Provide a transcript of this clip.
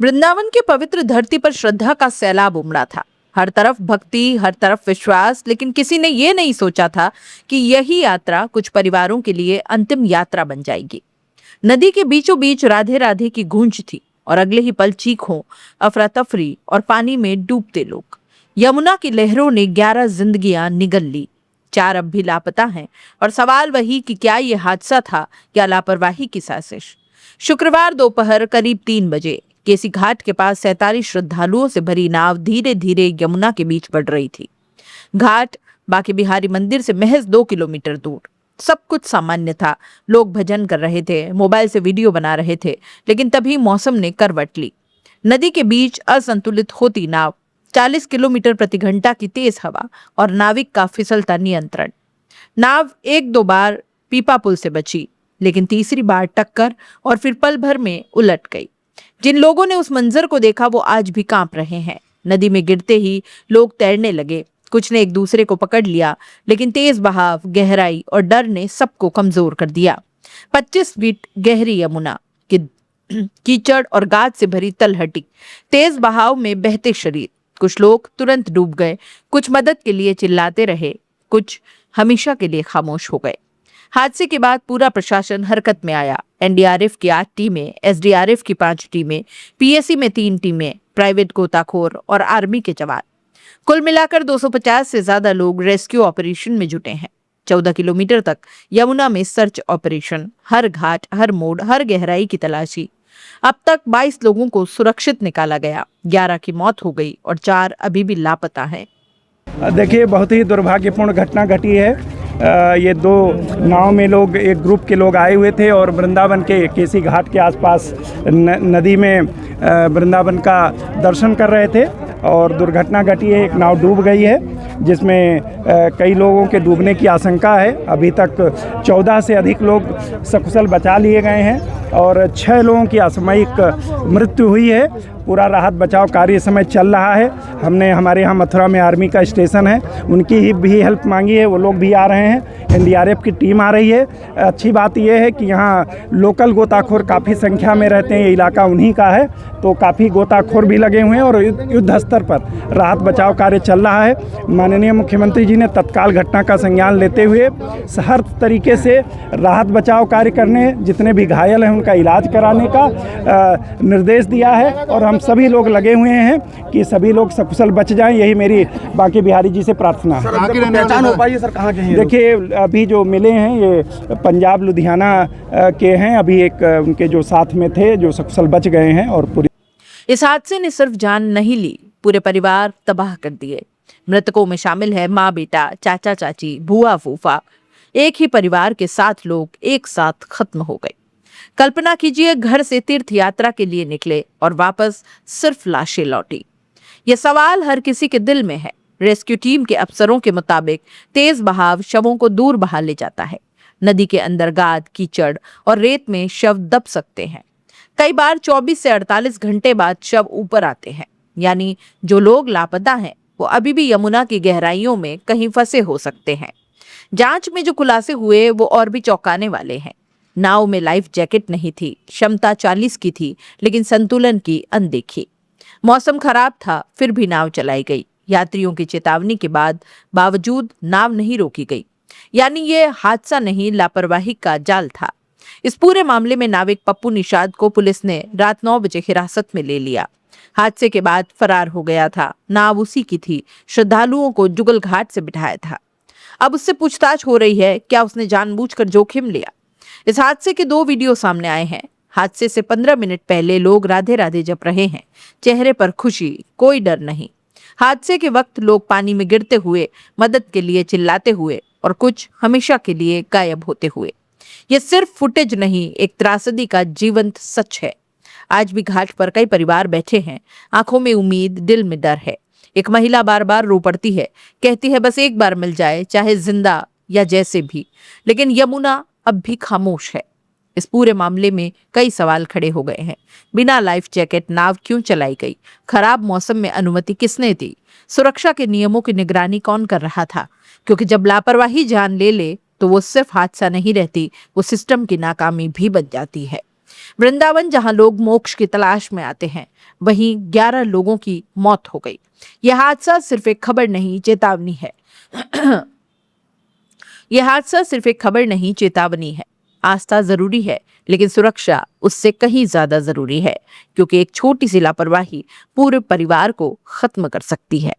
वृंदावन की पवित्र धरती पर श्रद्धा का सैलाब उमड़ा था। हर तरफ भक्ति, हर तरफ विश्वास, लेकिन किसी ने यह नहीं सोचा था कि यही यात्रा कुछ परिवारों के लिए अंतिम यात्रा बन जाएगी। नदी के बीचों बीच राधे राधे की गूंज थी और अगले ही पल चीखों, अफरा तफरी और पानी में डूबते लोग। यमुना की लहरों ने 11 जिंदगियां निगल ली। 4 अब भी लापता हैं और सवाल वही कि क्या यह हादसा था या लापरवाही की साजिश। शुक्रवार दोपहर करीब 3 बजे केसी घाट के पास 47 श्रद्धालुओं से भरी नाव धीरे धीरे यमुना के बीच बढ़ रही थी। घाट बांके बिहारी मंदिर से महज 2 किलोमीटर दूर। सब कुछ सामान्य था। लोग भजन कर रहे थे, मोबाइल से वीडियो बना रहे थे, लेकिन तभी मौसम ने करवट ली। नदी के बीच असंतुलित होती नाव, 40 किलोमीटर प्रति घंटा की तेज हवा और नाविक का फिसलता नियंत्रण। नाव 1-2 बार पीपा पुल से बची, लेकिन तीसरी बार टक्कर और फिर पल भर में उलट गई। जिन लोगों ने उस मंजर को देखा वो आज भी कांप रहे हैं। नदी में गिरते ही लोग तैरने लगे। कुछ ने एक दूसरे को पकड़ लिया, लेकिन तेज बहाव, गहराई और डर ने सबको कमजोर कर दिया। 25 फीट गहरी यमुना की कीचड़ और गाद से भरी तलहटी, तेज बहाव में बहते शरीर। कुछ लोग तुरंत डूब गए, कुछ मदद के लिए चिल्लाते रहे, कुछ हमेशा के लिए खामोश हो गए। हादसे के बाद पूरा प्रशासन हरकत में आया। एनडीआरएफ की 8 टीमें, एसडीआरएफ की 5 टीमें, पीएसी में 3 टीमें, प्राइवेट गोताखोर और आर्मी के जवान। कुल मिलाकर 250 से ज्यादा लोग रेस्क्यू ऑपरेशन में जुटे हैं। 14 किलोमीटर तक यमुना में सर्च ऑपरेशन, हर घाट, हर मोड़, हर गहराई की तलाशी। अब तक 22 लोगों को सुरक्षित निकाला गया। 11 की मौत हो गई और 4 अभी भी लापता हैं। देखिए, बहुत ही दुर्भाग्यपूर्ण घटना घटी है। ये 2 नाव में लोग, एक ग्रुप के लोग आए हुए थे और वृंदावन के केसी घाट के आसपास नदी में वृंदावन का दर्शन कर रहे थे और दुर्घटना घटी है। एक नाव डूब गई है, जिसमें कई लोगों के डूबने की आशंका है। अभी तक 14 से अधिक लोग सकुशल बचा लिए गए हैं और 6 लोगों की असामयिक मृत्यु हुई है। पूरा राहत बचाव कार्य इस समय चल रहा है। हमने हमारे यहाँ मथुरा में आर्मी का स्टेशन है, उनकी ही भी हेल्प मांगी है, वो लोग भी आ रहे हैं। एनडीआरएफ की टीम आ रही है। अच्छी बात यह है कि यहाँ लोकल गोताखोर काफ़ी संख्या में रहते हैं। ये इलाका उन्हीं का है, तो काफ़ी गोताखोर भी लगे हुए हैं और युद्ध स्तर पर राहत बचाव कार्य चल रहा है। माननीय मुख्यमंत्री जी ने तत्काल घटना का संज्ञान लेते हुए हर तरीके से राहत बचाव कार्य करने, जितने भी घायल हैं उनका इलाज कराने का निर्देश दिया है और हम सभी लोग लगे हुए हैं कि सभी लोग सकुशल बच जाएं। यही मेरी बांके बिहारी जी से प्रार्थना है। पहचान हो पाई है सर, कहाँ के हैं? देखिए, अभी जो मिले हैं ये पंजाब लुधियाना के हैं। अभी एक उनके जो साथ में थे जो सकुशल बच गए हैं। और पूरी इस हादसे ने सिर्फ जान नहीं ली, पूरे परिवार तबाह कर दिए। मृतकों में शामिल है माँ बेटा, चाचा चाची, बुआ फूफा। एक ही परिवार के 7 लोग एक साथ खत्म हो गए। कल्पना कीजिए, घर से तीर्थ यात्रा के लिए निकले और वापस सिर्फ लाशें लौटी। यह सवाल हर किसी के दिल में है। रेस्क्यू टीम के अफसरों के मुताबिक तेज बहाव शवों को दूर बहा ले जाता है। नदी के अंदर गाद, कीचड़ और रेत में शव दब सकते हैं। कई बार 24 से 48 घंटे बाद शव ऊपर आते हैं। यानी जो लोग लापता हैं वो अभी भी यमुना की गहराइयों में कहीं फंसे हो सकते हैं। जांच में जो खुलासे हुए वो और भी चौंकाने वाले हैं। नाव में लाइफ जैकेट नहीं थी, क्षमता 40 की थी, लेकिन संतुलन की अनदेखी। मौसम खराब था, फिर भी नाव चलाई गई। यात्रियों की चेतावनी के बावजूद नाव नहीं रोकी गई। यानी ये हादसा नहीं, लापरवाही का जाल था। इस पूरे मामले में नाविक पप्पू निषाद को पुलिस ने रात 9 बजे हिरासत में ले लिया। हादसे के बाद फरार हो गया था। नाव उसी की थी, श्रद्धालुओं को जुगल घाट से बिठाया था। अब उससे पूछताछ हो रही है, क्या उसने जानबूझकर जोखिम लिया। इस हादसे के 2 वीडियो सामने आए हैं। हादसे से 15 मिनट पहले लोग राधे राधे जप रहे हैं, चेहरे पर खुशी, कोई डर नहीं। हादसे के वक्त लोग पानी में गिरते हुए, मदद के लिए चिल्लाते हुए और कुछ हमेशा के लिए गायब होते हुए। यह सिर्फ फुटेज नहीं, एक त्रासदी का जीवंत सच है। आज भी घाट पर कई परिवार बैठे हैं, आंखों में उम्मीद, दिल में डर है। एक महिला बार बार रो पड़ती है, कहती है बस एक बार मिल जाए, चाहे जिंदा या जैसे भी। लेकिन यमुना अब भी खामोश है। इस पूरे मामले में कई सवाल खड़े हो गए हैं। बिना लाइफ जैकेट नाव क्यों चलाई गई? खराब मौसम में अनुमति किसने दी? सुरक्षा के नियमों की निगरानी कौन कर रहा था? क्योंकि जब लापरवाही जान ले तो वो सिर्फ हादसा नहीं रहती, वो सिस्टम की नाकामी भी बन जाती है। वृंदावन जहां लोग मोक्ष की तलाश में आते हैं, वहीं 11 लोगों की मौत हो गई। यह हादसा सिर्फ एक खबर नहीं, चेतावनी है। यह हादसा सिर्फ एक खबर नहीं, चेतावनी है। आस्था जरूरी है, लेकिन सुरक्षा उससे कहीं ज्यादा जरूरी है, क्योंकि एक छोटी सी लापरवाही पूरे परिवार को खत्म कर सकती है।